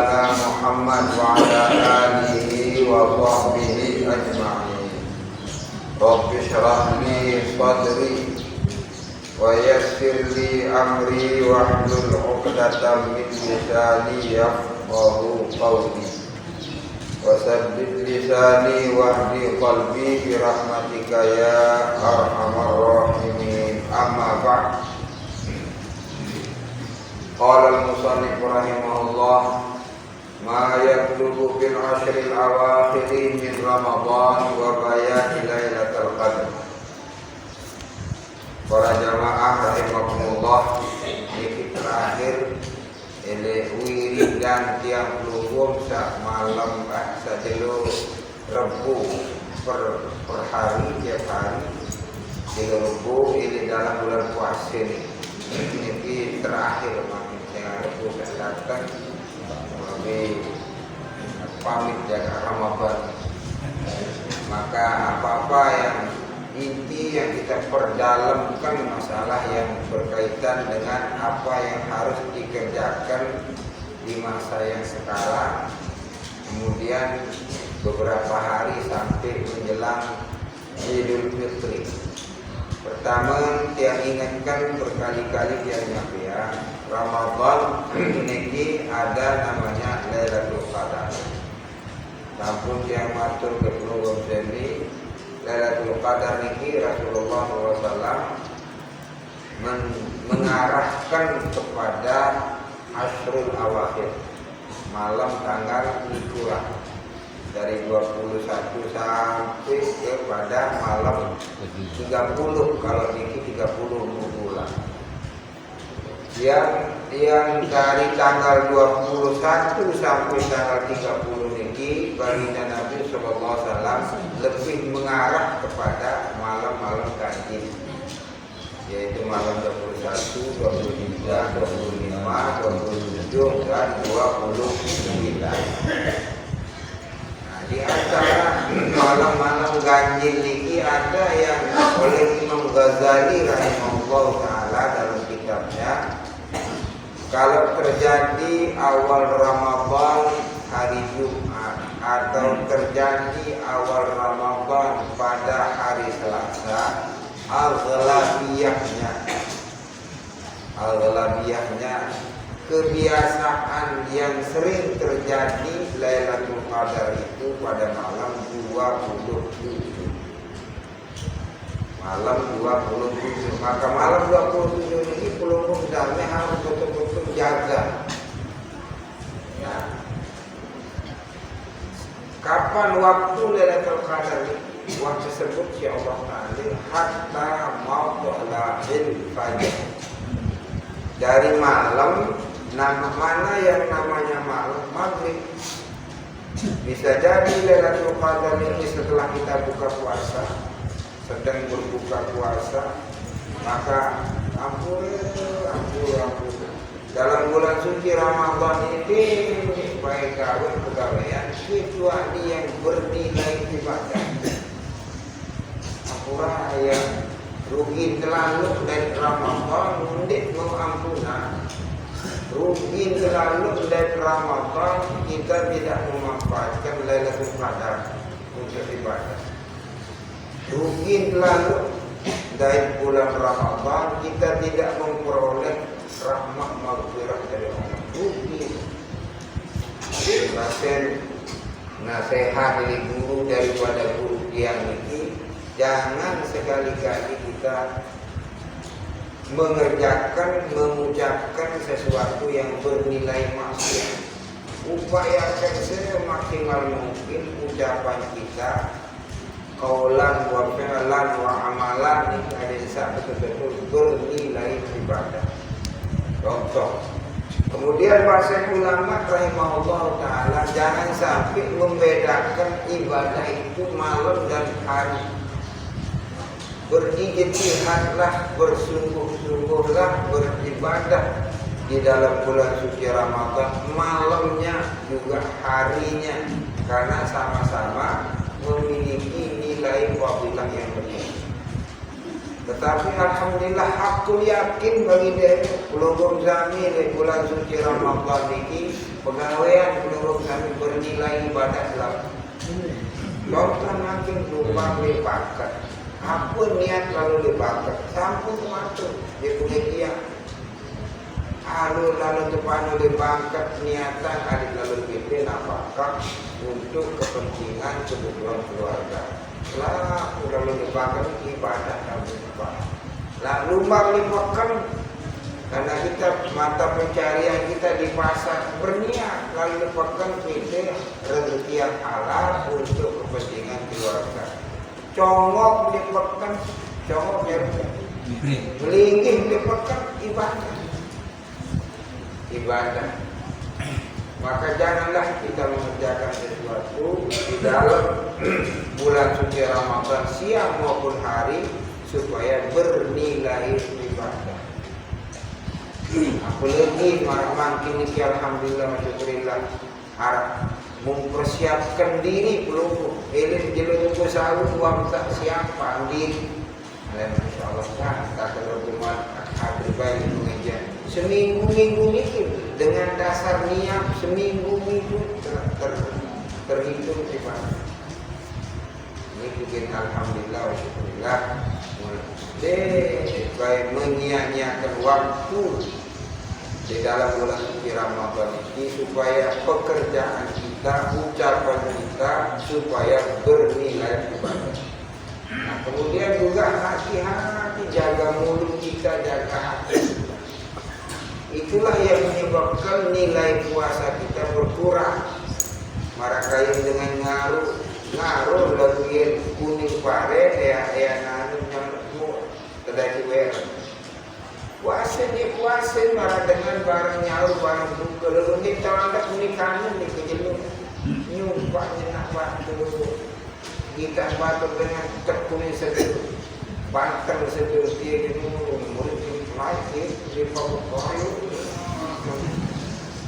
maulana Muhammad wa ala alihi wa sahbihi ajma'in. Rabbi shrah li sadri wa yassir li amri wahlul 'uqdatam min lisani yafqahu qawli wa saddid lisani wahdi qalbi bi rahmatika ya arhamar rahimin. Amma ba'd. Qala al-musannif rahimahullah ma yatlubu fil ashril awakhir min Ramadan wa bayan lailatul qadr. Para jamaah rahimakumullah, ini terakhir ele wiridan tiang luhum sak malam sajelo Rebu per hari tiap hari di Rebu ini dalam bulan puasa ini terakhir makin saya Rebu datang lebih pamit jaga Ramadan. Maka apa-apa yang inti yang kita perdalamkan masalah yang berkaitan dengan apa yang harus dikerjakan di masa yang sekarang, kemudian beberapa hari sampai menjelang Idul Fitri. Pertama, dia ingatkan berkali-kali dia ya, Ramadan ini ada namanya Lailatul Qadar. Namun yang matur ke Rasulullah ini Lailatul Qadar ini Rasulullah SAW mengarahkan kepada Ashrul Awakhir, malam tanggal 10 dari 21 sampai kepada malam 30, kalau ini 30 bulan. Yang dari tanggal 21 sampai tanggal 30 ini baginda Nabi SAW lebih mengarah kepada malam-malam ganjil, yaitu malam 21, 23, 25, 27 dan 29. Di antara malam-malam ganjil ini ada yang oleh Imam Ghazali rahimahullah ta'ala dalam kitabnya, kalau terjadi awal Ramadan hari Jumat atau terjadi awal Ramadan pada hari Selasa, al-ghalabiyahnya kebiasaan yang sering terjadi Lailatul Qadar itu pada malam 27. Malam 27. Maka malam 27 ini peluru damai harus betul-betul jaga. Ya. Kapan waktu Lailatul Qadar ini? Waktu tersebut ya Allah Ta'ala hatta matla'il fajr. Dari malam mana yang namanya malam maghrib. Bisa jadi Lailatul Qadar ini setelah kita buka puasa, sedang berbuka puasa, maka ampun. Dalam bulan suci Ramadan ini baik kawin pegawaian kecuali yang bernilai ibadah. Ampura yang rugi terlalu dari Ramadan mundik mau ampunan. Rugi terlalu dari Ramadan kita tidak memanfaatkan Lailatul Qadar untuk ibadah. Rugi terlalu dari bulan Ramadan kita tidak memperoleh rahmat maghfirah dari Allah. Rugi. Nasihat dari guru daripada guru yang ini, jangan sekali-kali kita mengucapkan sesuatu yang bernilai maksiat. Upayakan semaksimal mungkin ucapan kita, qaulan wa fi'lan wa amalan ini ada betul-betul bernilai ibadah. Contoh. Kemudian bahasa ulama rahimahullah ta'ala, jangan sampai membedakan ibadah itu malam dan hari. Berijtihadlah, bersungguh-sungguhlah beribadah di dalam bulan suci Ramadan, malamnya juga harinya, karena sama-sama memiliki nilai fadilah yang berbeda. Tetapi alhamdulillah hakul yakin bagi dia pelunggung kami di bulan suci Ramadan ini pegawaian pelunggung kami bernilai ibadah dalam contoh makin lumbang dipakai apa niat lalu dipakai sampun masuk dia punya dia lalu depan dibangkat niatan adik lalu pimpin apakah untuk kepentingan kebutuhan keluarga lalu dibangkat ibadah kami lalu dipakai karena kita mata pencarian kita di pasar berniat lalu dipakai kita rezeki yang halal untuk kepentingan keluarga congok dipakai congok melingkih dipakai ibadah. Maka janganlah kita mengerjakan sesuatu di dalam bulan suci Ramadan siang maupun hari supaya bernilai ibadah. Apalagi makin ini alhamdulillah masyukurillah harap mempersiapkan diri belum elin jelur sahur uang tak siapa diri. Masya Allah tak terlalu hadir baik mengajar seminggu-minggu ini dengan dasar niat seminggu-minggu terhitung ibadah. Ini bikin alhamdulillah syukurillah baik menyia-nyiakan waktu di dalam bulan suci Ramadan ini supaya pekerjaan kita, ucapan kita supaya bernilai ibadah. Nah, kemudian juga hati-hati jaga mulut kita, jaga hati. Itulah yang menyebabkan nilai puasa kita berkurang. Marakain dengan ngaruh lalu kuning pare nanu nyamuk terdaki wer. Puasa marah dengan barang nyaru barang buka lalu ni tawanda kuning kanan ni kejelung nyumpak nak batu. Kita batu dengan tekuning sedih, banteng sedih dia jenuh mulut lagi di bawah kayu.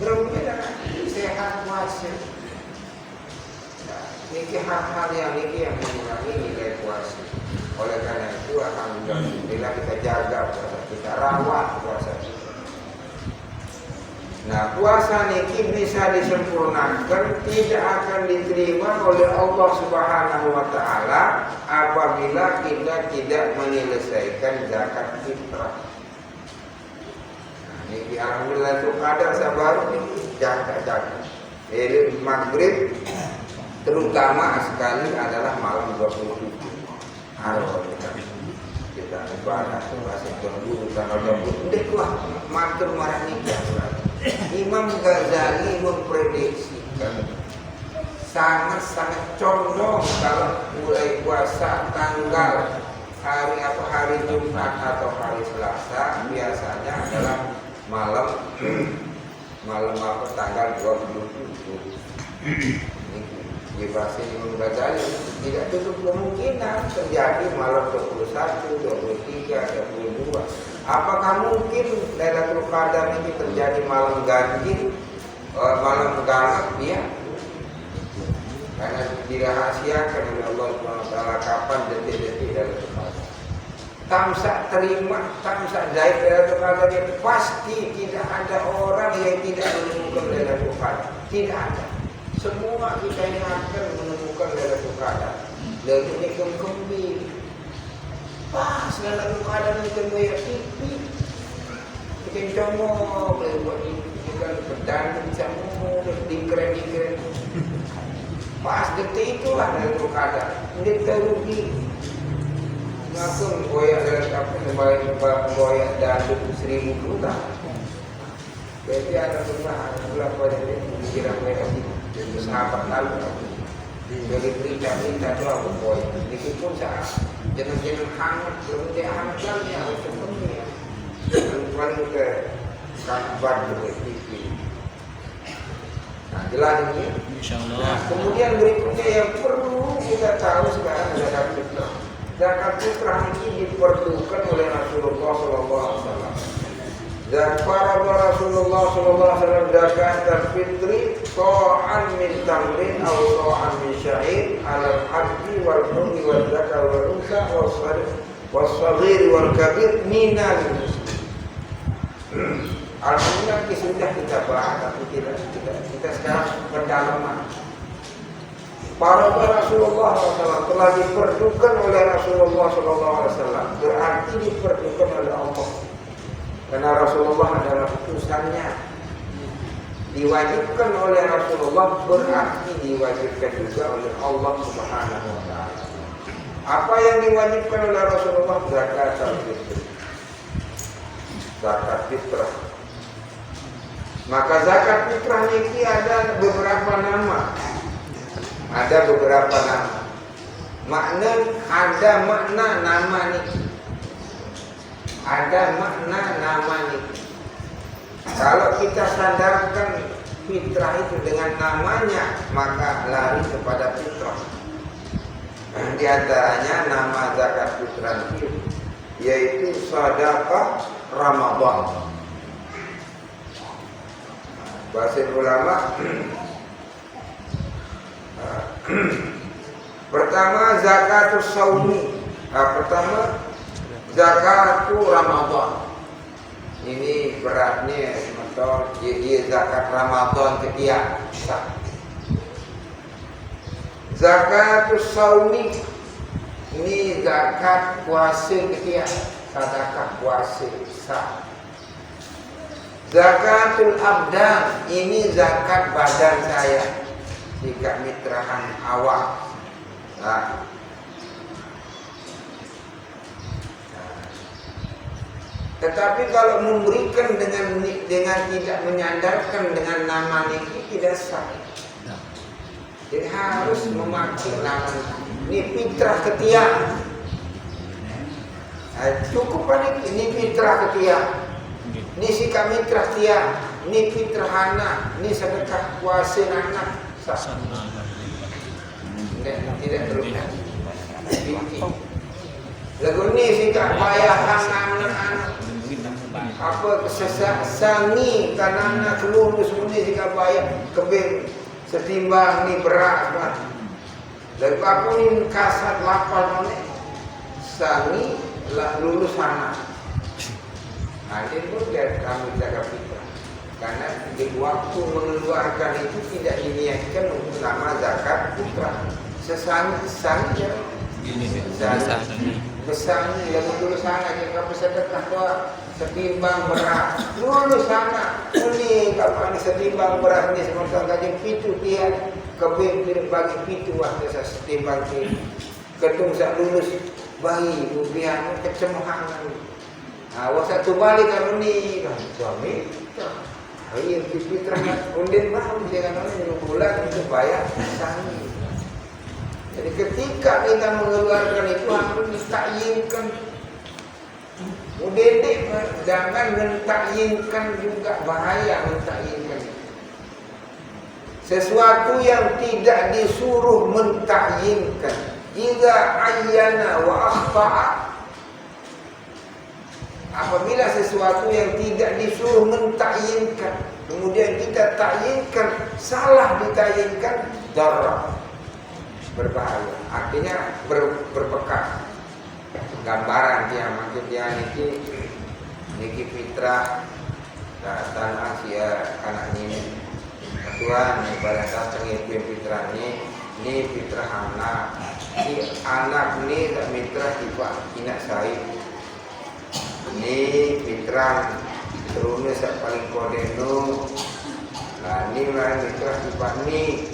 Berbeda sehat puasa. Ini hal-hal yang mengurangi nilai puasa. Oleh karena itu alhamdulillah kita jaga puasa kita, rawat puasa kita. Nah, puasa ini bisa disempurnakan, tidak akan diterima oleh Allah Subhanahu wa taala apabila kita tidak menyelesaikan zakat fitrah. Nah, ini alhamdulillah itu kadar sabar ini jaga. Maghrib terutama sekali adalah malam 27 Arafah kita ibadah puasa dulu tanggal 20 deklah matur marah nikah. Imam Ghazali memprediksikan sangat condong kalau mulai puasa tanggal hari Jumat atau hari Selasa biasanya adalah malam tanggal 27. Di bahasa Imam Ghazali tidak tutup kemungkinan terjadi malam 21, 23, 22. Apakah mungkin Lailatul Qadar ini terjadi malam ganjil, malam galak? Ya. Karena dirahasiakan oleh Allah SWT kapan detik-detik Lailatul Qadar. Tamsak terima, tamsak zaid Lailatul Qadar, pasti tidak ada orang yang tidak menemukan Lailatul Qadar. Tidak ada. Semua kita ini akan menemukan Lailatul Qadar. Lalu ini kembali. Pas Lailatul Qadar ini kembali pipi. Bikin comok, buat ikan pedang, comok, dikeren. Pas detik itulah Lailatul Qadar. Dia terugi. Ngaku goyak Lailatul Qadar, goyak dandut 1000 juta. Jadi ada pula pada dia kira mereka itu sahabat lalu dari berita-berita itu aku boy itu pun saya jangan hangat kemudian hangat lagi harus sepenuhnya paling ke kabar begitu. Nah jelas ini insyaallah. Nah, kemudian berikutnya yang perlu kita tahu sekarang zakat fitrah. Zakat fitrah ini diperlukan oleh Rasulullah SAW. Dan para Rasulullah SAW zakat fitri to'an min tamrin atau to'an min syahid alal abdi wal hurri wal zakar wal unsa wal sarif was-shaghir wal kabir minal muslimin. Alhamdulillah sudah kita bahas, tapi kita sekarang pendalaman. Para Rasulullah SAW telah diperdukan oleh Rasulullah SAW, berarti diperdukan oleh Allah. Karena Rasulullah adalah utusannya. Diwajibkan oleh Rasulullah berarti diwajibkan juga oleh Allah Subhanahu wa taala. Apa yang diwajibkan oleh Rasulullah? Zakat fitrah. Zakat fitrah. Maka zakat fitrah ini ada beberapa nama. Ada beberapa nama. Ada makna nama ini. Ada makna nama ini. Kalau kita sandarkan fitrah itu dengan namanya, maka lari kepada fitrah. Di antaranya nama zakat fitrah itu yaitu sedekah Ramadan. Bahasa ulama pertama zakatus saumi. Pertama zakatul Ramadan. Ini beratnya atau dia zakat Ramadan ketiak. Zakatus saumi ini zakat puasa ketiak, sedekah puasa sah. Zakatul abdan ini zakat badan saya, jika mitraan awak. Tetapi kalau memberikan dengan tidak menyandarkan dengan nama niki tidak sah. Jadi harus memakai nama ini fitrah ketiak. Cukup ini fitrah ketiak. Ini sikap fitrah tiak. Ini fitrah anak. Ini sedekah puasa anak. Sah. Tidak terlupa. Lagu ini sikap bayahan anak-anak. Apa sangi karena seluruh semuanya jika bayar kebin setimbang ni berat kan. Lalu aku ni kasat lapar ni sangi lulus anak. Nanti pun dia kami jaga fitrah. Karena di waktu mengeluarkan itu tidak diniatkan untuk nama zakat fitrah. Sesangi je. Besarnya yang dulu sana jika bersedekah doa setimbang berat dulu sana ini kapan setimbang berat ni sementara kajian pitu dia kebin bagi pitu waktu saya setimbang ke ketung sak lulus bayi ubian kecemohangan. Wasa tu balik kalau ni suami ayo fitrah undin mau jangan orang bulan itu bayar sangi. Jadi ketika kita mengeluarkan itu harus ditakyinkan. Mudik jangan mentakyinkan juga, bahaya mentakyinkan. Sesuatu yang tidak disuruh mentakyinkan. Jika ayyana wa akhta'a. Apabila sesuatu yang tidak disuruh mentakyinkan, kemudian kita takyinkan, salah ditakyinkan, darar. Berbahaya, artinya berbekas. Gambaran dia maksud dia niki fitrah tanah sia anak ini Tuhan ibarat datang itu fitrah ini fitrah anak si anak ini tak mitra tiba inak saya ini fitrah terus yang paling kodeno lah ini lah fitrah tiba ni.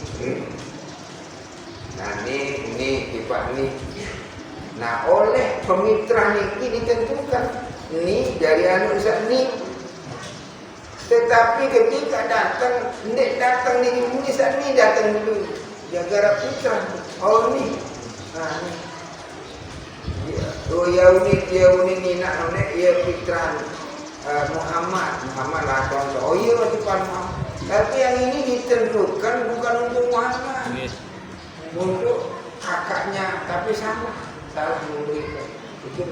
Nah ini tiba ni. Nah oleh pemitra ini ditentukan ni dari anu ni. Tetapi ketika datang ni muni ni datang dulu. Jaga putra. Oh ni. Nah ni. Oh ya ni nak ya putra Muhammad lah contoh. Oh iya depan Muhammad. Tapi yang ini ditentukan bukan untuk Muhammad. Untuk kakaknya, tapi salah memberikan itu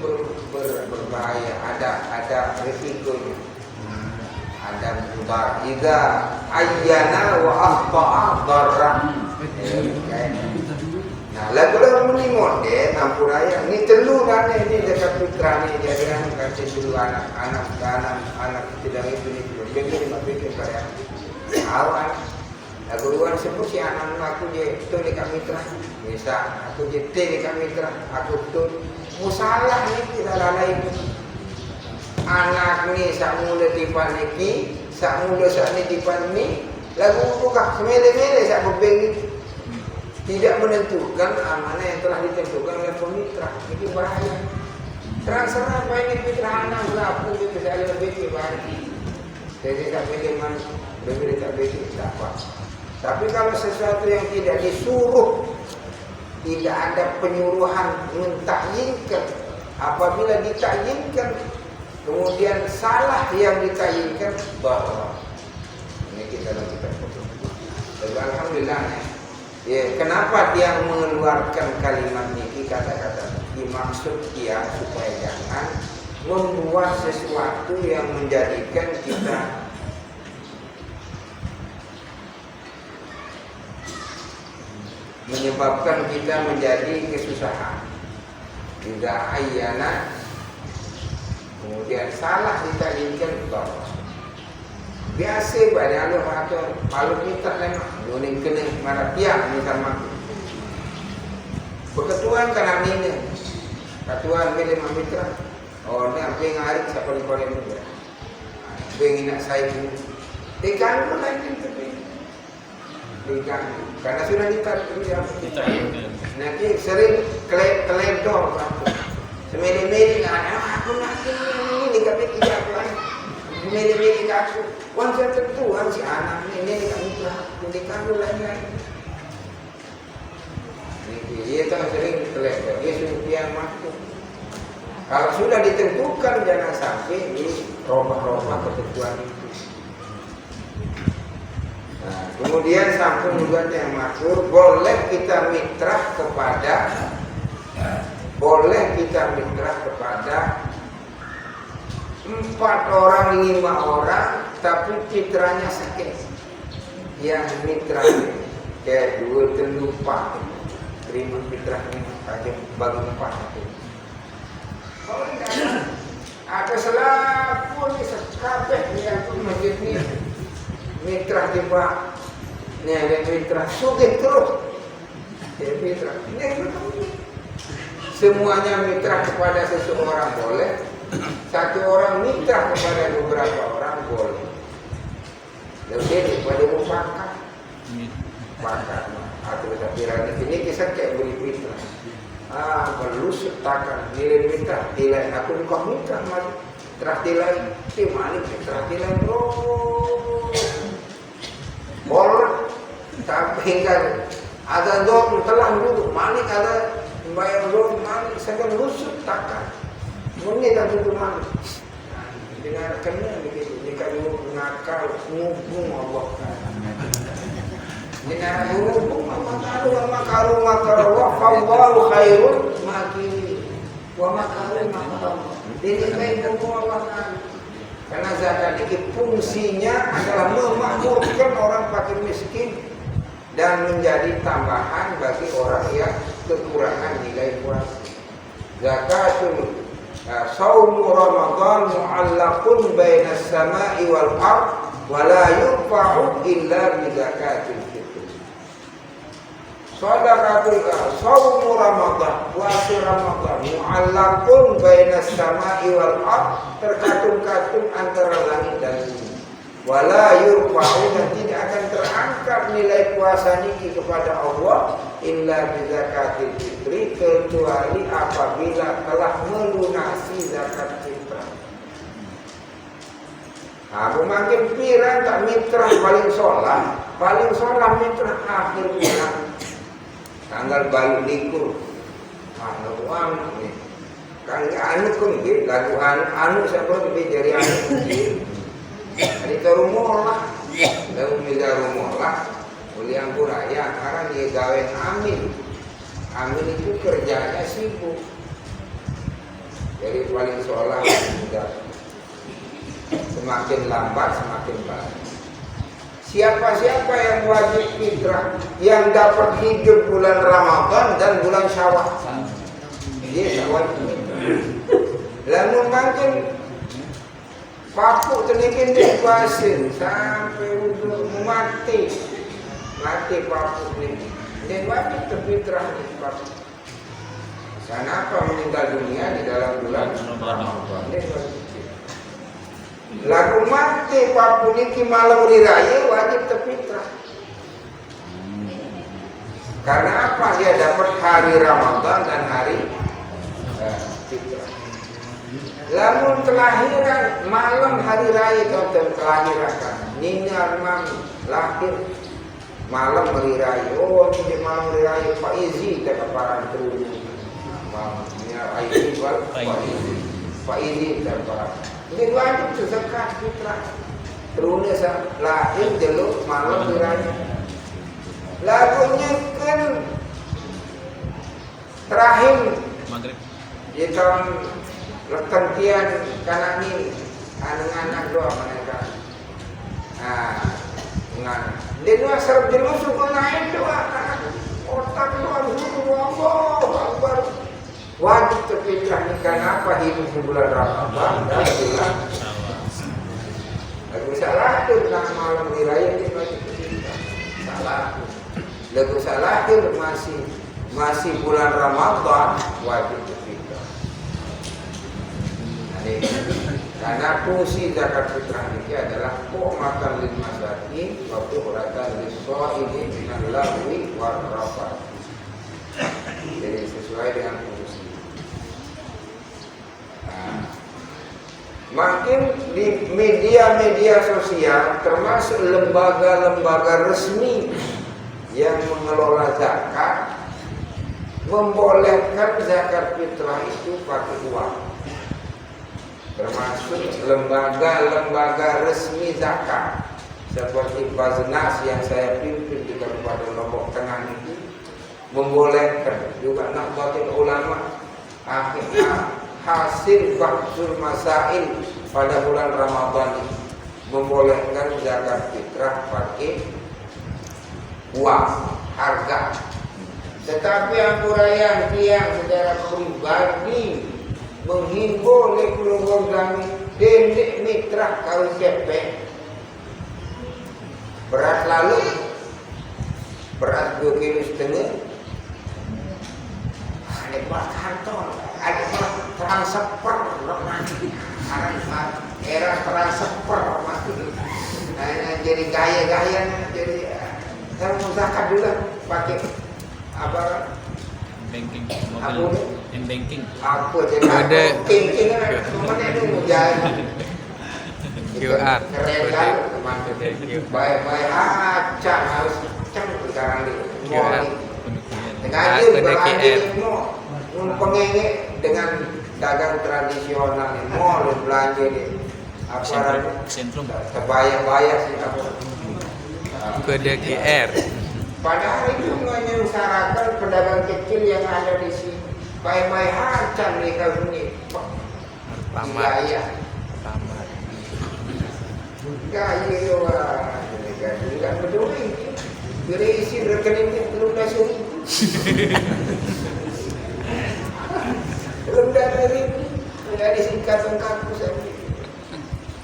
berbahaya, ada risikonya, ada mudar. Jika ayyana wa akhta'a darra. Nah lagu orang ni model Ampuraya ni telu kan ni dekat putra ni jadi anu kasih dulu anak tidak itu ni begini mabek pada awal lagu luar sebut si anak aku je tu dekat mitra bisa aku je dekat mitra aku tu musalah ni kita lalai anak ni sak mula dipaniki sak mula sak ni dipani lagu buka semele-mele sak bebeng tidak menentukan amanah yang telah ditentukan oleh pemitra. Ini bahaya. Terang-serang ini mitra anak berapa itu saya lebih baik. Jadi tak boleh lebih tak boleh dapat. Tapi kalau sesuatu yang tidak disuruh, tidak ada penyuruhan mentakyinkan, apabila ditakyinkan, kemudian salah yang ditakyinkan, bahwa ini kita foto. Jadi alhamdulillah. Ya, kenapa dia mengeluarkan kalimat ini kata-kata dimaksud dia supaya jangan membuat sesuatu yang menjadikan kita menyebabkan kita menjadi kesusahan tidak ayana kemudian salah ditalikkan bawah biasa pada Allah atau malu kita lemah dunia kena marah tiang ni sama berketuan kan ini ketuan bila mitra oh ni apa yang hari siapa di Korea ni pengen nak saya pun diganggu lagi diganggu karena sudah ditanggung nanti sering keledor semedi-medi aku nak ini tapi tidak apa semedi-medi aku wajar tentu harus si anak ini kami telah diganggu lain-lain dia tak sering keledor dia sudah pian masuk kalau sudah ditentukan jangan sampai di robah-robah ketentuan itu. Nah, kemudian sampun juga yang maksud boleh kita mitra kepada 4 orang 5 orang tapi fitrahnya sakit yang mitra kayak 2 3 4 terima fitrahnya aja bagi 4 kalau tidak ada selaku ni sekabeh yang pun masjid ni mitra tiba ni ada mitra sugih terus ya mitra ni semuanya mitra kepada seseorang boleh satu orang mitra kepada beberapa orang boleh lebih daripada mufakat atau tapi rani ini kisah kayak beri mitra berlusuk takkan nilai mitra nilai aku ni kau mitra mari terah nilai malik terah nilai bro boleh tapi kan ada dong telah duduk malik ada bayar dong malik segala lusuk takkan mungkin tak duduk malik dengan kena begitu jika dulu nakal ngubung Allah dengan ngubung makaru wa fallahu khairun maki wa makaru ini baik Allah karena zakat ini fungsinya adalah memakmurkan orang fakir miskin dan menjadi tambahan bagi orang yang kekurangan nilai puasa. Zakatul Saumu Ramadan mu'allaqun bainas sama'i wal ard wa la yurfa'u illa bi zakatil fitr. Shadaqatul Saumu Ramadan, puasa Ramadan mu'allaqun bainas sama'i wal ard, terkatung-katung antara langit dan bumi. Wa la yurfa'u, dan tidak akan terangkat nilai puasa ini kepada Allah illa bi zakatil fitri, kecuali apabila telah melunasi zakat fitrah. Memanggil piran tak mitra paling solat mitra akhir bulan tanggal balik likur uang ni kan anu kun lagu anu siapa lebih dari anu hari terumurlah lalu miliar rumurlah Uliang Buraya sekarang dia gawe amin itu kerjanya sibuk jadi paling seolah sudah semakin lambat semakin baik Siapa-siapa yang wajib fitrah, yang dapat hidup bulan Ramadan dan bulan Syawal, dia wajib. Lalu makin papuk terlikin di pasir sampai untuk mati papuk ini. Dia wajib terfitrah di papuk. Kenapa meninggal dunia di dalam bulan Ramadan? Lagu mati papuk ini malam raya wajib terfitrah. Karena apa? Dia dapat hari Ramadan dan hari fitrah. Lamun kelahiran malam hari raya tonton kelahiran Nini Armani lahir malam hari raya. Oh ini malam hari raya Pak Izi tak keparan terus. Mamanya Izi Pak Izi tak keparan. Ini wajib zakat fitrah. Terus lahir dulu malam hari raya. Lagunya kan terakhir maghrib di tahun lekentian kanak ini anak-anak doa mereka. Dengan dia serap jenuh suku naik doa karena otak doa suku Allah wajib terfitrah ni karena apa hidup di bulan Ramadan dan bulan lagu salah tu dengan malam raya dia wajib terfitrah salah lagu salah tu masih bulan Ramadan wajib terfitrah. Karena fungsi zakat fitrah ini adalah makan lil masakin wa tuhratan lis sha'imin minal lahwi war rafath. Jadi sesuai dengan fungsi. Makin di media-media sosial termasuk lembaga-lembaga resmi yang mengelola zakat membolehkan zakat fitrah itu pakai uang. Termasuk lembaga-lembaga resmi zakat seperti Baznas yang saya pimpin di Kabupaten Lombok Tengah itu membolehkan juga Nahdlatul Ulama akhirnya hasil bahsul masail pada bulan Ramadan ini membolehkan zakat fitrah pakai uang harga. Tetapi angkurayan tiang secara pribadi menghimbau oleh keluarga kami dendek mitra kawin cepek beras lalu beras 2,5 kg ada beras kantong ada beras transfer era transfer jadi gaya-gaya jadi saya mau zakat dulu pakai apa banking mobil banking apa jadi ada banking mana itu menjadi QR keren kan teman-teman baik-baik acak harus cang sekarang di QR ngaji berlanjut mau pengenge dengan dagang tradisional mau belanja di apa sentrum terbayang-bayang sih apa kode QR. Padahal itu menyengsarakan pedagang kecil yang ada di sini. Baik-baik hancam mereka ini. Gaya. Gaya doang. Enggak peduli. Berisi rekeningnya belum dah seribu. Belum dah seribu. Sudah disingkat kampus saja.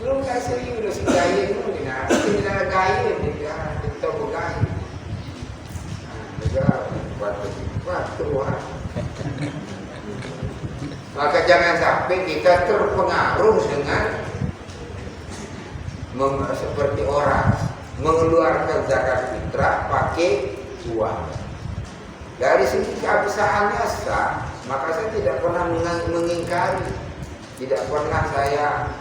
Belum dah seribu. Sudah si gaya itu. Tidak gaya. Tidak tahu gaya. Maka jangan sampai kita terpengaruh dengan seperti orang mengeluarkan zakat fitrah pakai uang. Dari segi keabsahannya sah, maka saya tidak pernah mengingkari, tidak pernah saya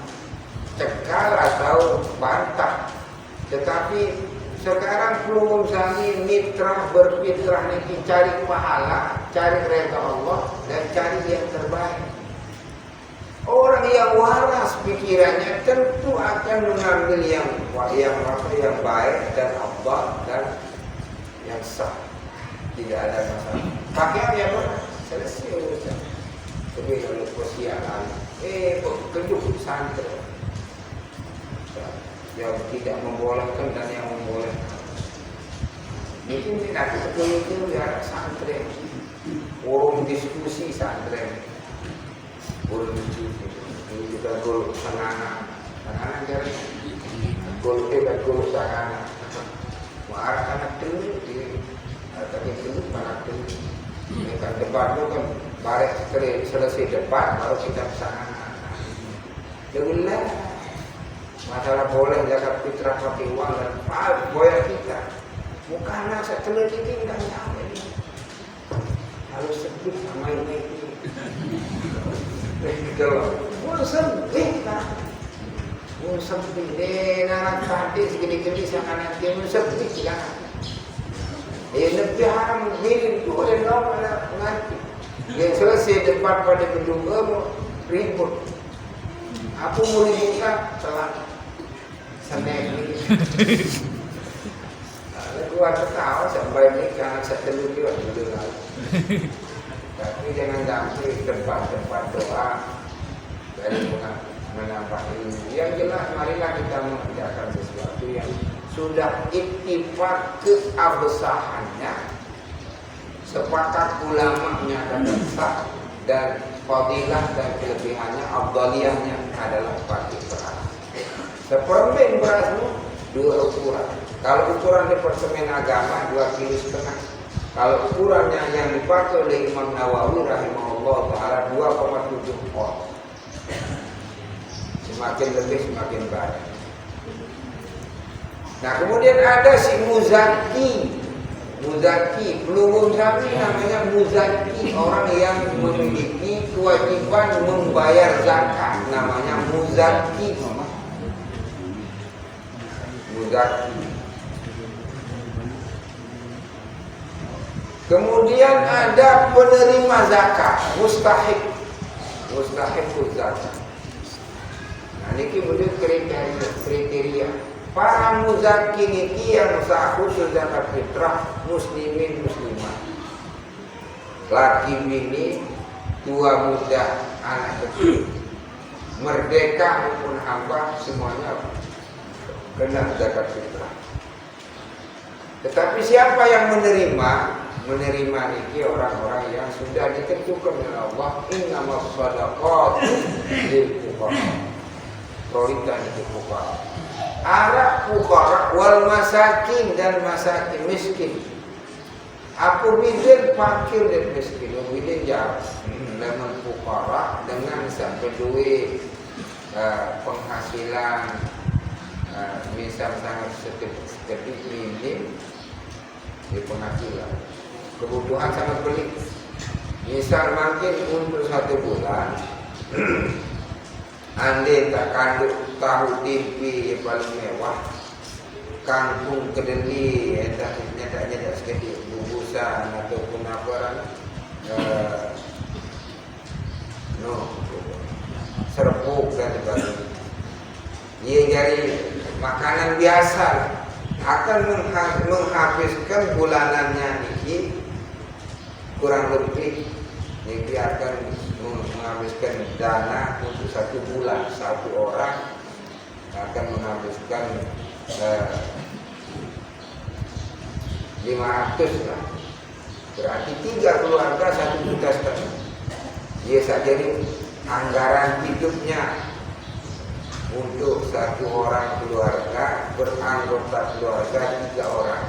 cekal atau bantah. Tetapi sekarang belum kami mitra berfitrah ini cari pahala, cari redha Allah dan cari yang terbaik. Orang yang waras pikirannya tentu akan mengambil yang baik dan afdal dan yang sah. Tidak ada masalah. Pakai apa? Selesai urusan. Tapi kalau kesialan, kejut santri. yang tidak membolehkan dan yang membolehkan. Itu nanti itu ya santren, forum diskusi santren, forum diskusi. Ini kita gol sanana jadi gol sanana. Marah anak dulu, tapi dulu anak dulu. Ini kan debat itu kan barek selesai debat baru kita sanana. Jelas masalah boleh zakat fitrah pakai uang dan boleh kita. Bukan saya teliti tinggal nyampe ini. Harus sebut sama ini. Kalau mau sempit lah, mau sempit deh. Anak tadi segini-gini sangat nanti mau sempit lah. Lebih haram begini tu oleh normal nanti. Yang selesai debat pada menduga mau ribut. Aku mau ributkan salah. Senek ini. Gua ketawa sampai ini karena setelur juga dulu lalu. Tapi jangan sampai tempat-tempat doa dari menambah ilmu. Yang jelas marilah kita mengerjakan sesuatu yang sudah ittifaq keabsahannya, sepakat ulama menyatakan sah dan fadilah dan kelebihannya, afdaliyahnya adalah pakai beras. Sepermen berasmu 2 ukuran. Kalau ukuran departemen agama 2,5 kg. Kalau ukurannya yang dipakai oleh Imam Nawawi rahimahullah taala 2,7 on. Semakin lebih semakin banyak. Nah, kemudian ada si muzaki. Muzaki, pelunggung kami namanya muzaki, orang yang memiliki kewajiban membayar zakat, namanya muzaki. Muzaki. Kemudian ada penerima zakat, mustahik zakat. Nah, ini boleh kriteria. Para muzaki ini yang sah khusus zakat fitrah muslimin muslimah. Laki bini, tua muda, anak kecil, merdeka maupun hamba semuanya kena zakat fitrah. Tetapi siapa yang menerima ini orang-orang yang sudah ditentukan oleh Allah, innamas shadaqatu lil fuqara. Prioritas itu fuqara. Arab fuqara wal masakin dan masakin miskin. Aku bidin fakir dan miskin, bidin jauh. Dengan fuqara dengan sampai duit penghasilan misal sangat sedikit minim di penghasilan. Kebutuhan sangat pelik. Misal makin untuk 1 bulan andai tak kandung tahu tempe yang paling mewah, kangkung kedeli nyedak sedikit bungkusan ataupun apa serbuk dan sebagainya. Ia jadi makanan biasa akan menghabiskan bulanannya ini kurang lebih ini akan menghabiskan dana untuk 1 bulan. 1 orang akan menghabiskan 500 lah. Berarti 3 keluarga 1,5 juta. Dia saja ini anggaran hidupnya untuk 1 orang keluarga beranggota keluarga 3 orang,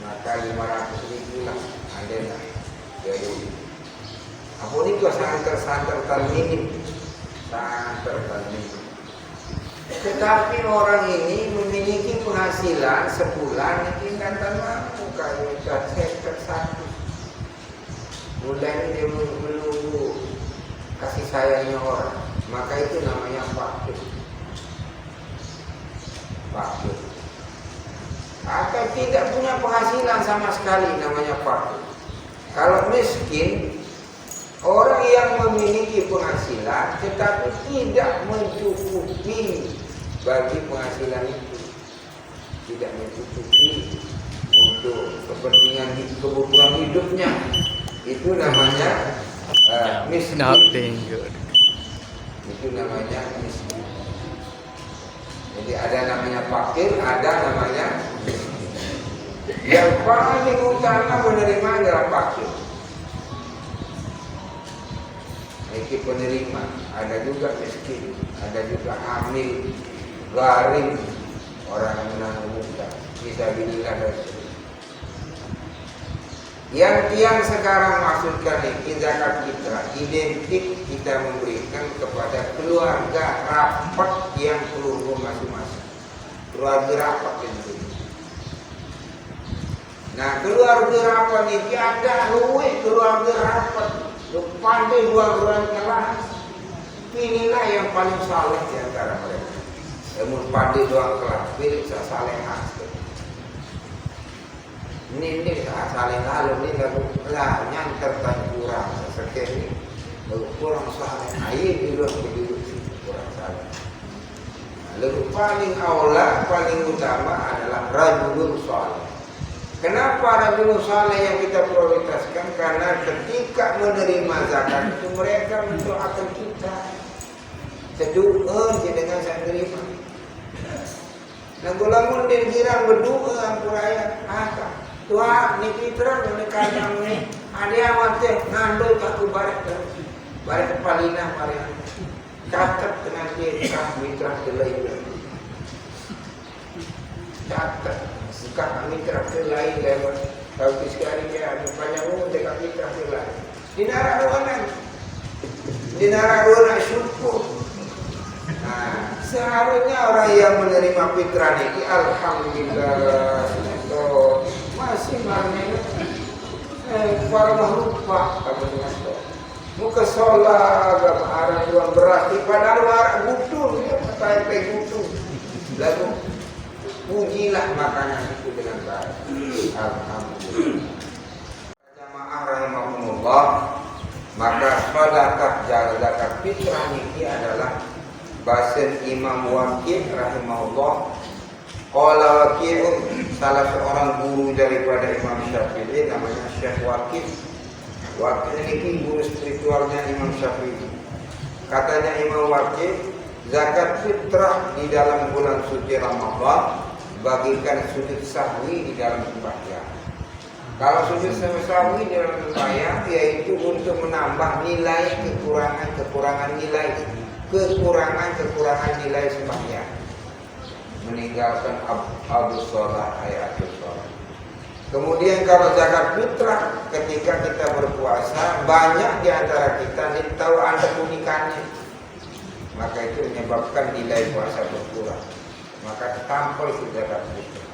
maka 500.000 lah ada. Jadi apa itu sangat minim. Tetapi orang ini memiliki penghasilan sebulan ini kan mampu kalau sektor 1 bulan dia menunggu kasih sayangnya orang, maka itu namanya fakir. Atau tidak punya penghasilan sama sekali namanya fakir. Kalau miskin, orang yang memiliki penghasilan tetapi tidak mencukupi bagi penghasilan itu, tidak mencukupi untuk kebutuhan hidupnya, itu namanya miskin. Itu namanya miskin. Jadi ada namanya fakir, ada namanya yang paling utama menerima adalah fakir. Ini penerima, ada juga miskin, ada juga amil, garing, orang yang menanggung hutang, fisabilillah dan sebagainya. Yang sekarang maksudkan ini zakat fitrah identik kita memberikan kepada keluarga rapat yang keluarga masing-masing, keluarga rapat yang berbeda. Nah keluarga rapat ini ada luwih keluarga rapat, pandai dua-duanya kelas. Pilihlah yang paling saleh di antara mereka. Namun pandai dua kelas, pilih saleh asli. Ini saling lalu ini lalu lah nyantar tan kurang sesekali lalu kurang saling air di luar kurang saling. Lalu paling aula paling utama adalah rajulun saleh. Kenapa rajulun saleh yang kita prioritaskan? Karena ketika menerima zakat itu mereka mendoakan kita. Sedoa dengan saya terima. Nah gulamun dan girang berdoa ampuraya apa? Tuhan, ni fitrah ni kadang ni ada yang mati ngandoi aku barat palina paling catat dengan dia mitra lain catat suka mitra lain lewat tapi sekali dia banyak orang dekat mitra lain di nararuanan syukur. Nah, seharusnya orang yang menerima fitrah ini alhamdulillah masih marahnya para makhluk pak kamu dengan to muka sholat arah jual berarti padahal arah butuh ya pakai butuh lalu pujilah makanan itu dengan baik alhamdulillah. Jamaah rahimahumullah, maka sedekah zakat fitrah ini adalah bahasa Imam Waqi' rahimahullah. Qala Waqi'un, salah seorang guru daripada Imam Syafi'i namanya Syekh Waqi'. Waqi' ini guru spiritualnya Imam Syafi'i. Katanya Imam Waqi', zakat fitrah di dalam bulan suci Ramadan bagikan sujud sahwi di dalam sembahyang. Kalau sujud sahwi di dalam sembahyang yaitu untuk menambah nilai kekurangan nilai sembahyang. Meninggalkan abdus sholat ayatul sholat. Kemudian kalau zakat fitrah ketika kita berpuasa banyak di antara kita tahu ada unikannya, maka itu menyebabkan nilai puasa berkurang, maka tampil zakat fitrah.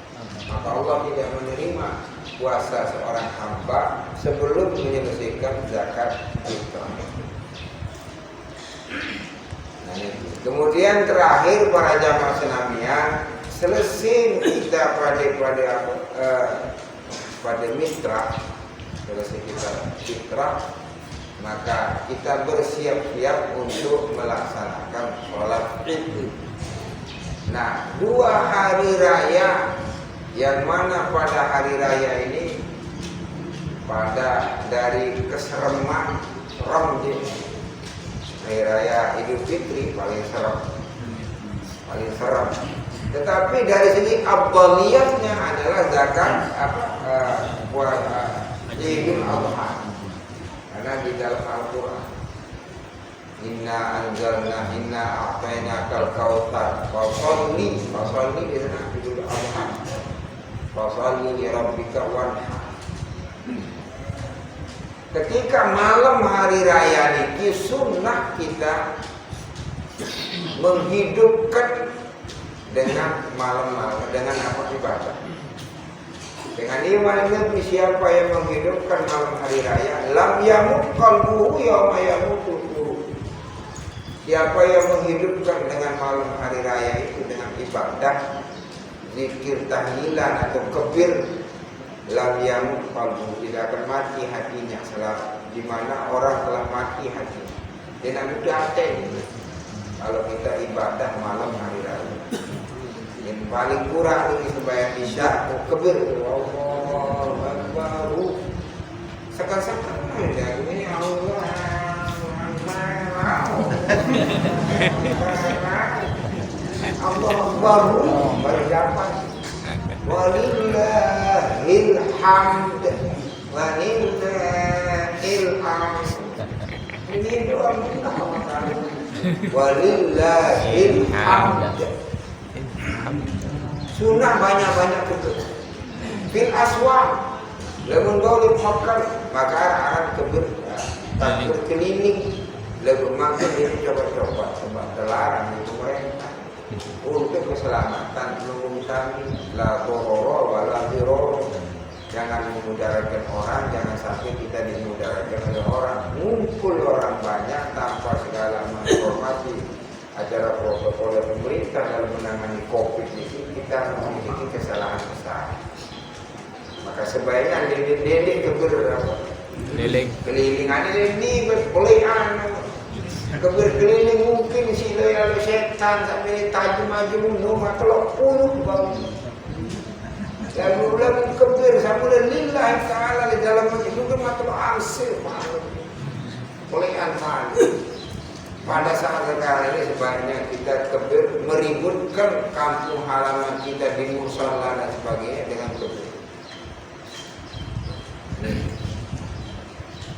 Maka Allah tidak menerima puasa seorang hamba sebelum menyelesaikan zakat fitrah. Kemudian terakhir para jamaah senamiah, selesai kita pada mitra, selesai kita fitrah, maka kita bersiap-siap untuk melaksanakan sholat Id. Nah, 2 hari raya yang mana pada hari raya ini pada dari kesereman Ramadan. Hari raya Idul Fitri paling seram. Tetapi dari segi afdaliyatnya adalah zakat Idul Adha. Karena di dalam Al-Qur'an inna a'tainakal kautsar fasalli di sana Idul Adha. Fasalli li rabbika wanhar. Ketika malam hari raya ini sunnah kita menghidupkan dengan malam-malam dengan apa ibadah. Dengan iman Nabi siapa yang menghidupkan malam hari raya lam yamut qalbuhu yauma yamutu. Siapa yang menghidupkan dengan malam hari raya itu dengan ibadah, zikir tahlilan atau kebir, lam yamut qalbuhu, tidak akan mati hatinya selama di mana orang telah mati hatinya. Dia nak mudah hati kalau kita ibadah malam hari raya. Yang paling kurang ini sembahyang isya kebir Allahu Akbar. Sekan-sekan ya ini Allah Allah Akbar baru dapat. Walillahil hamd. Walillahil hamd. Ini doa minta Allah. Walillahil hamd. Sunnah banyak-banyak itu. Fil aswaq. Lamun bau dipakai maka arah takbir keliling. Lalu makin dia coba-coba sebab terlarang itu mereka untuk keselamatan penunggu kami la dororo wala diroro. Jangan memudarakan orang, jangan sampai kita dimudarakan oleh orang. Ngumpul orang banyak tanpa segala menghormati acara protokol pemerintah dalam menangani COVID ini, kita memiliki kesalahan besar. Maka sebaiknya lilin-lilin kelilingan ini berpolean. Keliling mungkin sila lalu setan sampai tajam aja rumah kalau puluh bau. Lalu kebir sampai lillahi ta'ala di dalam juga matul arsir malu. Polean malu. Pada saat sekarang ini sebaiknya kita kebir meributkan kampung halaman kita di musala dan sebagainya dengan kebir.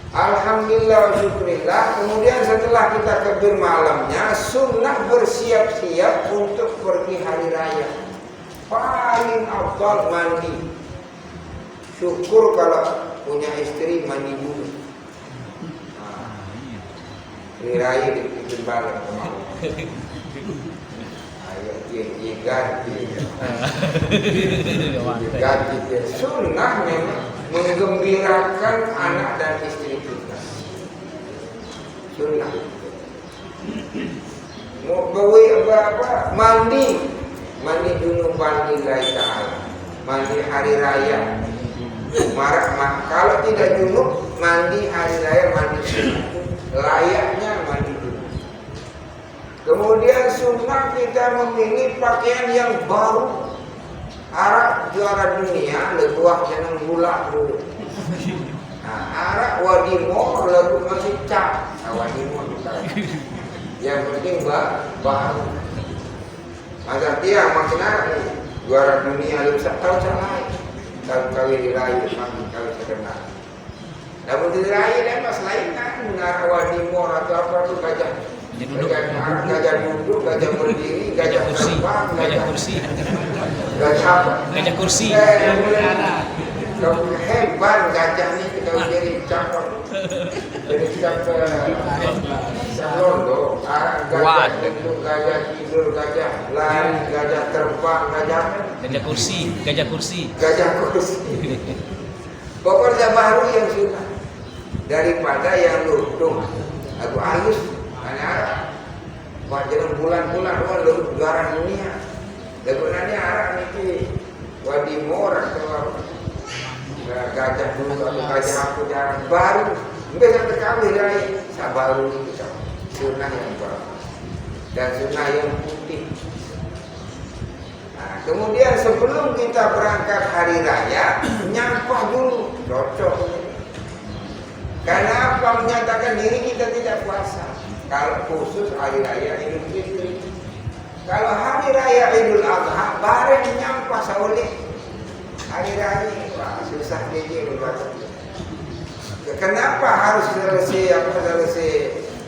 Alhamdulillah wa syukurillah. Kemudian setelah kita kebir malamnya, sunnah bersiap-siap untuk pergi hari raya. Paling afdal mandi. Syukur kalau punya istri mandi dulu. Hari raya dibikin balik kemana? Ayo dia ganti. Ganti dia. Sunnah memang menggembirakan anak dan istri kita. Sunnah. Mau bawa apa? Mandi junub mandi lillahi ta'ala. Mandi hari raya. Kalau tidak junub, mandi hari raya, mandi sunnah. Layaknya mandi junub. Kemudian sunnah kita memilih pakaian yang baru. Arak juara dunia leguah jangan gula dulu. Nah, arak wadimor lagu masih cap. Wadimor yang penting baru. Masa dia makin arak juara dunia lu tahu lain. Kali dirayu mami kali sekenal. Namun dirayu dan pas lain kan mengarah wadimor atau apa tu gajah. Gajah duduk, gajah berdiri, gajah terbang, gajah kursi. Gajah apa? Gajah kursi. Kau hebat gajah ni kita jadi cakap. Jadi cakap Londo, gajah duduk, gajah tidur, gajah lari, gajah terbang, gajah kursi. Gajah kursi. Pokoknya baru yang sunnah daripada yang lutung. Aku halus. Hanya buat jalan bulan-bulan lu juara dunia. Sebenarnya arah ini wadimor atau gajah dulu atau gajah aku jarang baru. Enggak sampai kali dari sabaru itu sunnah yang baru dan sunnah yang putih. Nah, kemudian sebelum kita berangkat hari raya, nyampah dulu, cocok. Karena apa? Menyatakan diri kita tidak puasa. Kalau khusus hari raya Idul Fitri. Kalau hari raya Idul Adha bareng nyampah saulih. Hari raya wah, susah dia berbaca. Kenapa harus selesai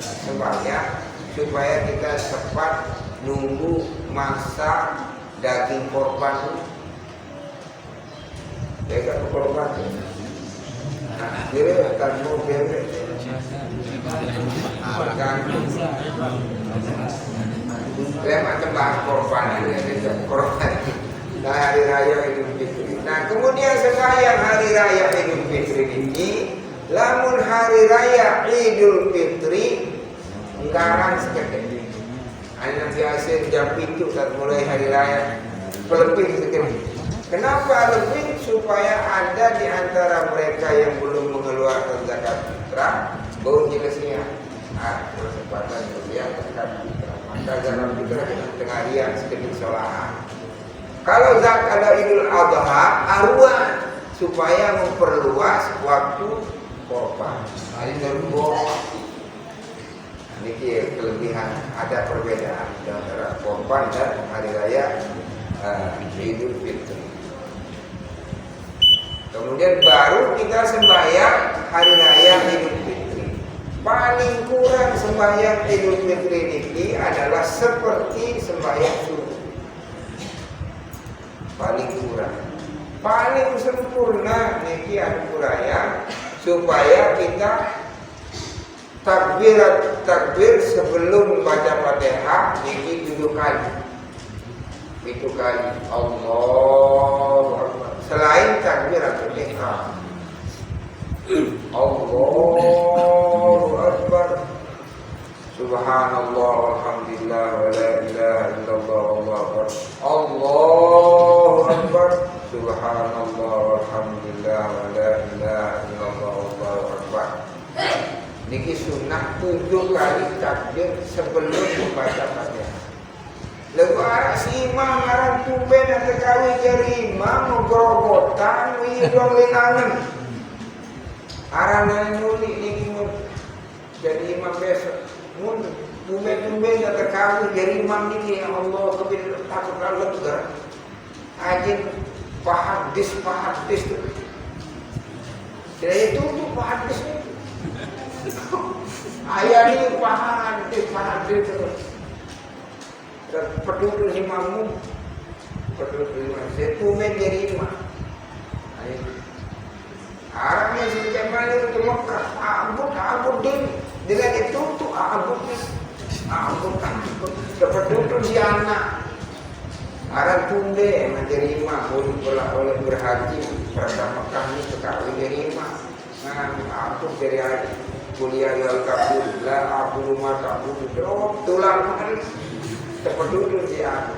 sembahyang supaya kita cepat nunggu masa daging korban itu. Daging korban. Nah, dia akan mau bebek. Macam bahan korban nah hari raya Idul Fitri. Nah kemudian sembahyang hari raya Idul Fitri ini, lamun hari raya Idul Fitri nggarang sekali. Hanya biasa jam 7 saat mulai hari raya lebih sekali. Kenapa lebih? Supaya ada di antara mereka yang belum mengeluarkan zakat fitrah bau jelasnya kesempatan dia zakat fitrah. Maka zakat fitrah dengan tengaharian sedikit solahan. Kalau zakat Idul Adha arwah supaya memperluas waktu korban. Hari kedua. Ini kelebihan, ada perbedaan antara Kurban dan hari raya Idul Fitri. Kemudian baru kita sembahyang hari raya Idul Fitri. Paling kurang sembahyang Idul Fitri ini adalah seperti sembahyang subuh. Paling kurang. Paling sempurna niki anu raya supaya kita takbir sebelum baca Fatihah niki 7 kali. Itu kali Allahu Akbar. Selain takbiratul ihram. Allahu Akbar. Subhanallah walhamdulillah wa la ilaha illallah wallahu akbar. Allahu Akbar. Subhanallah walhamdulillah wa la ilaha illallah wallahu akbar. Niki sunnah 7 kali takbir sebelum membaca Fatihah. Lagu arah si imam arah tumben atau kawi jari imam ngegrogotan widong linangan. Arah nanyuli niki mun jadi imam besok. Mun tumben atau kawi jari imam niki ya Allah kebil takut Allah gerak. Ajin pahadis tu. Jadi itu pahadis itu. Ayah ini pahadis terus. Peduli imammu, peduli imam. Saya tumben jadi imam. Arabnya sejak mana itu Mekah, abud din. Dengan itu tuh abud. Dapat duduk di anak. Arab tumben menjadi imam, boleh berhaji. Pada Mekah ini sekali jadi imam. Nah, abud dari haji. Kuliah yang kabul, la abud rumah kabul. Tulang hari. Terpeduli dia.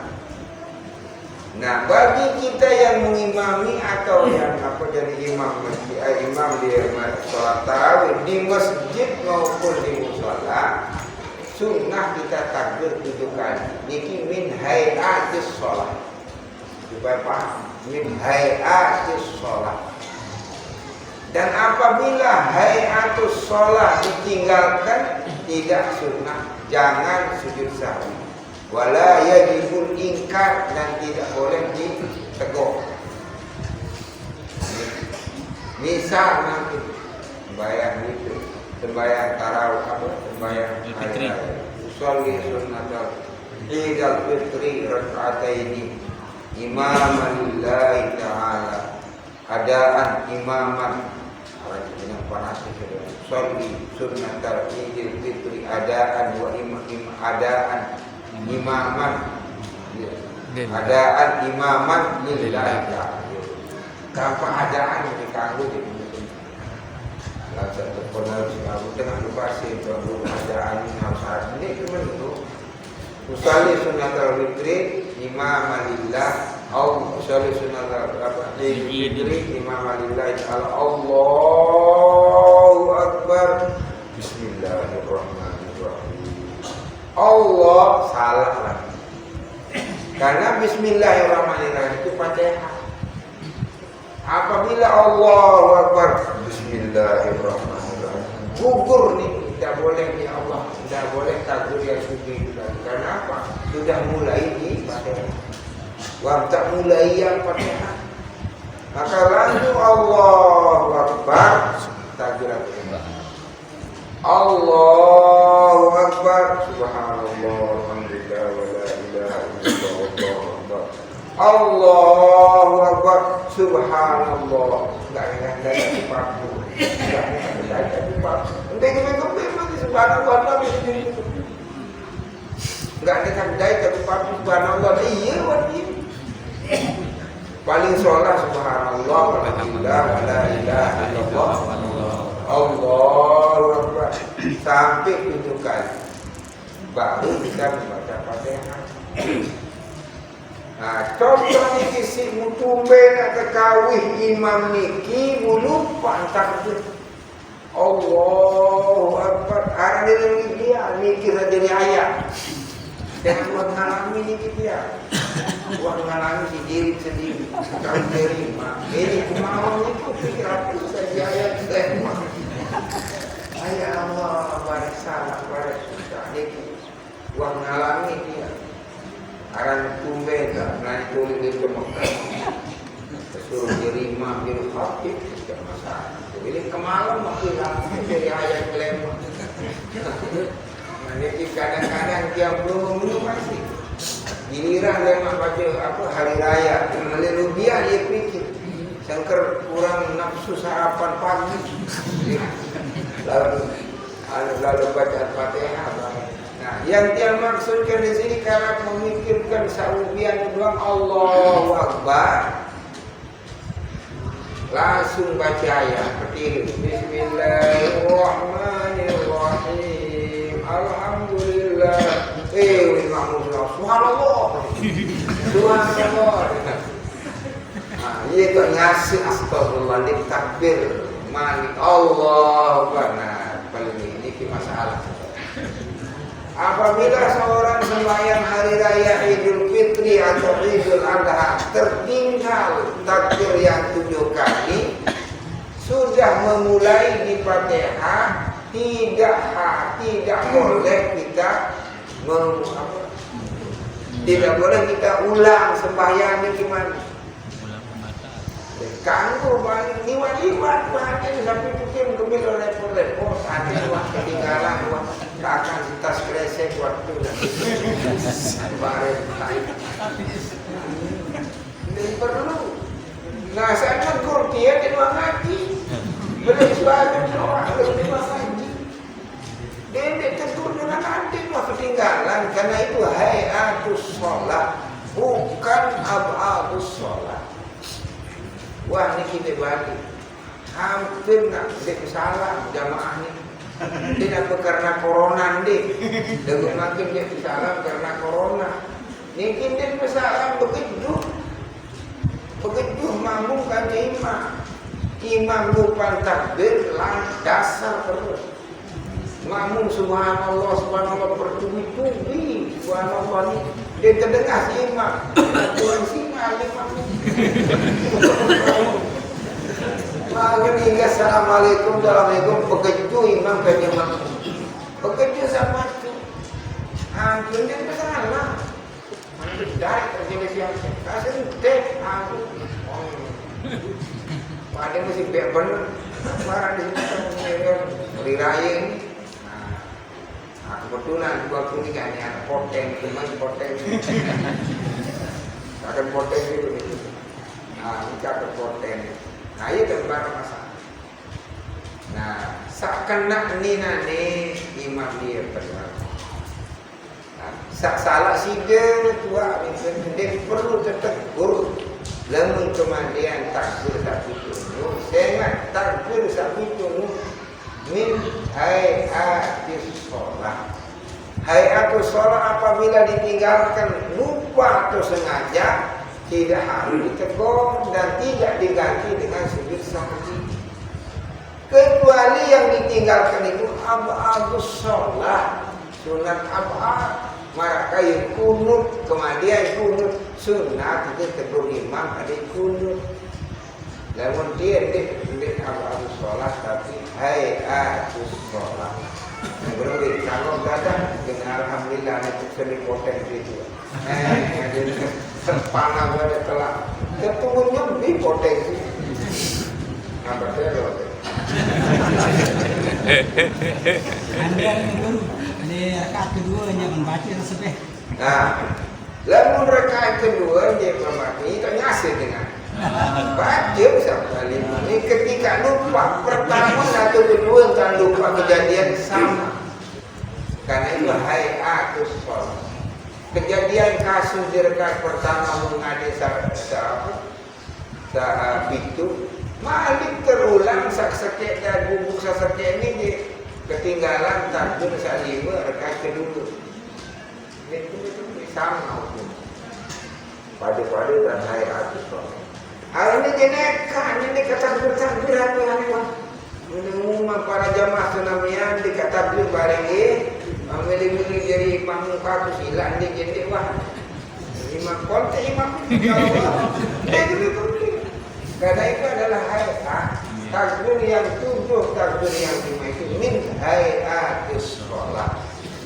Nah, bagi kita yang mengimami atau yang jadi imam di sholat tarawih di masjid maupun di mushola, sunnah kita takbir 7 kali. Niki min hayatis sholat. Supaya paham, min hayatis sholat. Dan apabila hayatus sholat ditinggalkan, tidak sunnah, jangan sujud sahwi. Wala yajibul ingkar, dan tidak boleh ditegur. Misal nanti sembahyang itu, sembahyang tarawih apa? Sembahyang Fitri. Usolli sunnatal Idul Fitri raka'ataini imaman lillahi ta'ala. Adaan imaman. Orang yang panas itu. Usolli sunnatal Idul Fitri adaan wa adaan imaman, adaan imaman lillahi ta'ala. Tanpa adaan yang dikanggu di sini. Kalau satu benar selalu dengan lupa sih kalau adaan harus ada. Ini cuma itu. Usolli sunnatal fitri imaman lillah, au usolli sunnatal fitri imaman lillahi ta'ala. Allahu Akbar. Bismillahirrahmanirrahim. Allah salah lagi. Karena bismillahirrahmanirrahim itu Fatihah. Apabila Allahu Akbar, bismillahirrahmanirrahim, gugur nih, tidak boleh di Allah, tidak boleh takbir yang suci itu lagi. Karena apa? Sudah mulai di Fatihah. Waktu mulai yang Fatihah. Maka langsung Allahu Akbar, takbiran Allahu Akbar, subhanallah, alhamdulillah, wa la ilaha illallah, Allahu Akbar. Allahu Akbar, subhanallah. Enggak ada dipaku. Enggak ada dipaku. Enggak mati subhanallah itu. Enggak ada tandai dipaku subhanallah. Iya wajib. Paling sholat subhanallah, alhamdulillah, wa la ilaha illallah. Allahu Akbar sampai 7 kali baru kita membaca Fatihah. Nah, contoh niki si mutumben atau kawih imam niki lupa takbir. Allahu Akbar. Ada dari dia niki jadi ayat. Jangan buat ngalami niki dia. Buat ngalami di diri sendiri. Kau terima. Ini kemauan itu pikiran itu saja ayat saya. Ayat Allah salah pada susah ini uang ngalami dia aran tumben lah nanti tulis itu Mekah suruh dirima biru khafif tidak masalah jadi kemalam makin lama dari ayat kelima nanti kadang-kadang dia belum masih giliran lemah baca apa hari raya melelubian dia pikir sangker kurang nafsu sarapan pagi lalu baca Fatihah. Nah, yang dia maksudkan di sini karena memikirkan saubian doang Allahu Akbar. Langsung baca ayat seperti Bismillahirrahmanirrahim. Alhamdulillah. Subhanallah. Subhanallah. Nah, ia tu ngasih astagfirullah di takbir. Malik Allah benar. Paling ini masalah. Apabila seorang sembahyang hari raya Idul Fitri atau Idul Adha tertinggal takbir yang 7 kali, sudah memulai di Fatihah, tidak boleh kita tidak boleh kita ulang sembahyangnya gimana? Kanggo balik liwat-liwat bahagian sampai bikin kemil repot-repot ada wah ketinggalan wah akan tas kresek waktu bareng dan perlu nah saya negur dia di ruang ngaji belum sebagian orang belum di ruang ngaji dia tegur dengan adik wah ketinggalan karena itu hayatus sholat bukan abadus sholat. Wah ini kita balik hampir nak sedek salah jamaah ni dia nak karena corona ni dengan makin dia salah karena corona ni kita bersalah begitu mambungkan imam lupa takbir dasar terus mambung subhanallah bertubi-tubi subhanallah ni dia terdengar si imam kurang singa imam Makin hingga assalamualaikum begitu imam kaji imam begitu sama itu hampir dia bersalah hampir dah terjadi siapa kasih deh hampir ada mesti benar marah di sini hari raya ini kebetulan waktu ini kan ada poten teman poten akan poten itu ini akan poten nah itu kan barang masalah nah seakan ni imam dia berdua salah sih dia tua dia perlu tegur lemun kemudian takbir sabitunu sengat takbir sabitunu min hayatus sholat. Hayatus sholat apabila ditinggalkan lupa atau sengaja tidak harus ditegur dan tidak diganti dengan sujud sahwi. Kecuali yang ditinggalkan itu abadus sholat, sunat abad, maka yang kunut kemudian kunut sunat itu tegur imam ada kunut. Namun dia abadus sholat tapi hayatus sholat. Berarti kalau datang dengan alhamdulillah itu seni potensi itu. Sempana pada telah ketemunya lebih potensi. Apa terus? Anda dulu di rakaat kedua hanya membaca tersebut. Nah, lalu rakaat kedua dia membaca itu ngasih dengan baca sampai ini ketika lupa pertama atau kedua kan lupa kejadian sama karena itu hayatus sholat kejadian kasus di rakaat pertama mengadil saat itu malik terulang sakit dan bubuk sakit ini di ketinggalan takbir salima rakaat kedua itu sama pada dan hayatus sholat. Hari ini jenekan, ini kata bertakbir apa? Menunggu para jamaah tsunamian di kata takbir bareng milih-milih jadi pamungkas silang di jendek wah. Imam konten imam itu. Karena itu adalah hayat takbir yang 7, takbir yang 5 itu min hayatis sholat.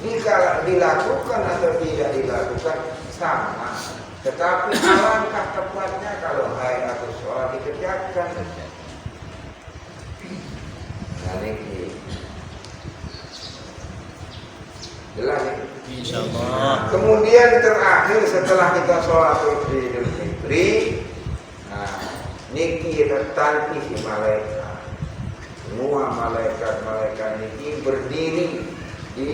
Jika dilakukan atau tidak dilakukan sama. Tetapi alangkah tepatnya kalau hayatis sholat dikerjakan. Nah ini jelas ya? Insyaallah. Kemudian terakhir setelah kita sholat Idul Fitri, nah, niki kita tanti si malaikat. Semua malaikat niki berdiri di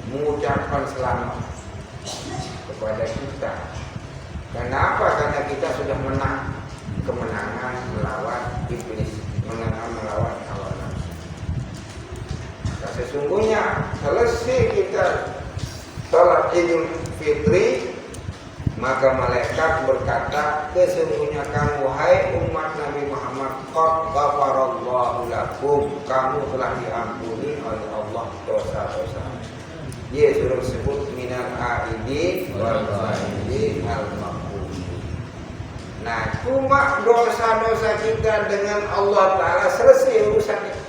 mengucapkan selamat kepada kita. Kenapa? Karena kita sudah menang kemenangan melawan iblis, menang melawan hawa nafsu. Nah, sesungguhnya selesai kita sholat Idul Fitri, maka malaikat berkata, sesungguhnya kamu hai umat Nabi Muhammad, qad ghafarallahu lakum, kamu telah diampuni oleh Allah dosa-dosa. Dia suruh sebut minal aidin wal ghaibin al-maghfur. Nah, cuma dosa-dosa kita dengan Allah Ta'ala selesai urusannya.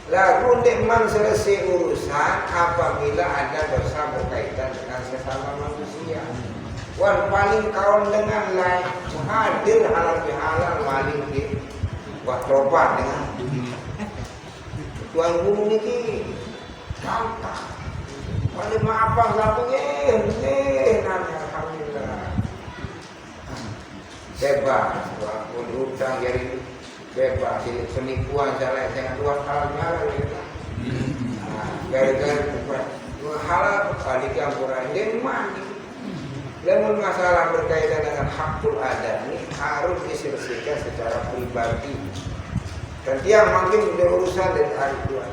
Lalu nikmat selesai urusan apabila ada dosa berkaitan dengan sesama manusia. Wan paling kawan dengan lain hadir halal bihalal maling di wah tobat dengan tuan guru niki gampang. Paling maaf nanti alhamdulillah. Bebas, walaupun hutang jadi bebas, penipuan jalan dengan dua hal nyala gitu. Gara-gara halal kali campuran dia mandi. Namun masalah berkaitan dengan hakul adami harus diselesaikan secara pribadi. Dan dia makin berurusan dari hari Tuhan.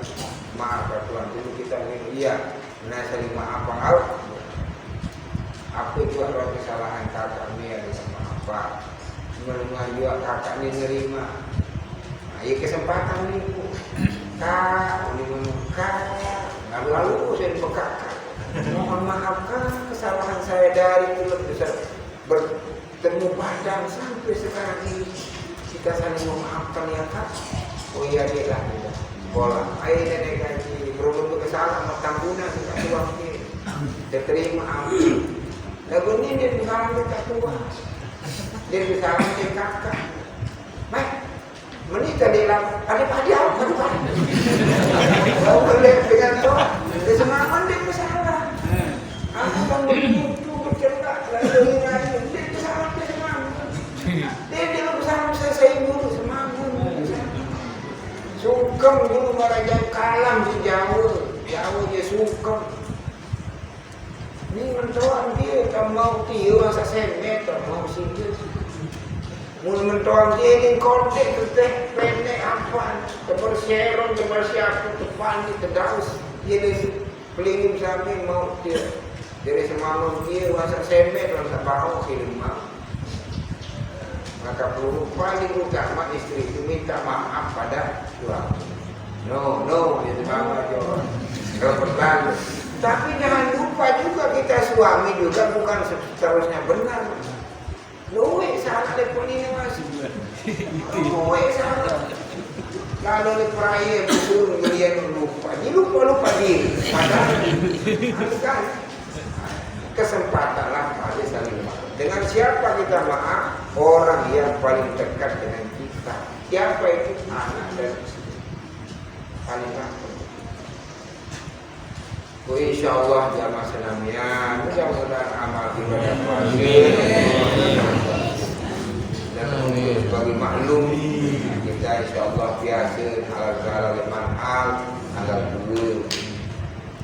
Maaf Tuhan, dulu kita iya, nah selima apa harus. Aku juga kalau kesalahan kakak ini ada sama apa. Menerima juga kakak ini nerima. Nah, ya kesempatan ini bu. Kak, ini menukar. Lalu saya dibekakkan. Mohon maafkan kesalahan saya dari dulu bisa bertemu badan sampai sekarang ini. Kita saling memaafkan ya kak. Oh iya dia lah. Bola. Ayo nenek gaji. Berhubung kesalahan tambunan kita tua ini. Dia terima ampun. Lagu ini dia kesalahan kita tua. Dia kesalahan dia kakak. Baik. Menikah di dalam adik-adik apa? Kau boleh dengan Tuhan. Dia semangat dia bersalah. Aku kan begitu bercerita lalu ini dia bersalah dia semangat. Dia bersalah saya dulu semangat. Sungkem dulu meraja kalam di Jawa dia sungkem. Ini mentuan dia tak mau tiu masa semet tak mau singgah. Mula mentuan dia ini kontek teteh pendek apa kebersiaran kebersiaku tepani terdaus dia dari pelingin sampai mau dia dari semalam dia masa semet masa bau kirim mau maka perlu paling utama istri itu minta maaf pada suami. No itu sama aja berlalu. Tapi jangan lupa juga kita suami juga bukan seterusnya benar. Luwe salah lepon ini masih. Luwe salah. Lalu le peraya betul kalian lupa. Dia lupa diri. Padahal kan kesempatanlah pada saling maaf. Dengan siapa kita maaf? Orang yang paling dekat dengan kita. Siapa itu? Anak dan istri. Paling dekat. Oh, insyaallah jamaah senamnya mudah-mudahan amal kita berhasil dan bagi maklum kita insyaallah biasa halal manhal tanggal 2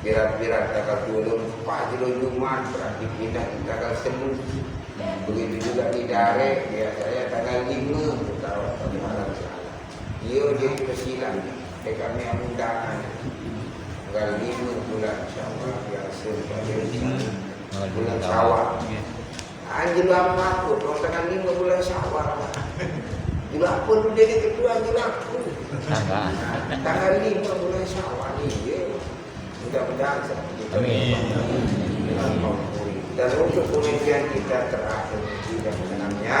birat tanggal 2 pagi Jumat berarti pindah di tanggal 10 begitu juga di Darek biasanya tanggal 5 kita halal dia jadi kesilan kami yang undangan tanggal 5 bulan Syawal biasa bulan Syawal. Anjil apa pun tanggal 5 bulan Syawal. Juga pun dia kedua aku. Tanggal 5 bulan Syawal ini. Mudah-mudahan amin. Dan untuk pengajian kita terakhir tidak mengenamnya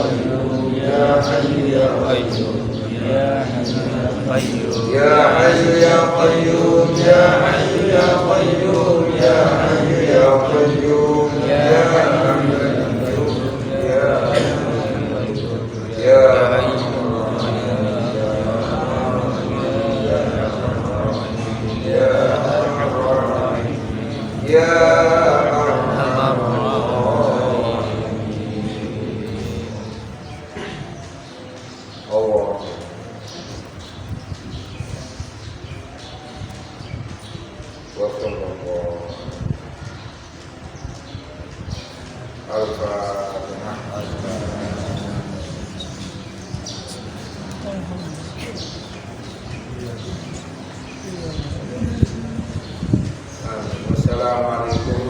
qayyum ya hayyu ya qayyum Ya Hayyu Ya Qayyum. ya hayyu ya qayyum ya hayyu ya qayyum ya hayyu ya qayyum ya hayyu ya qayyum ya Allah. Wassalamualaikum. Al-Fatihah. Assalamualaikum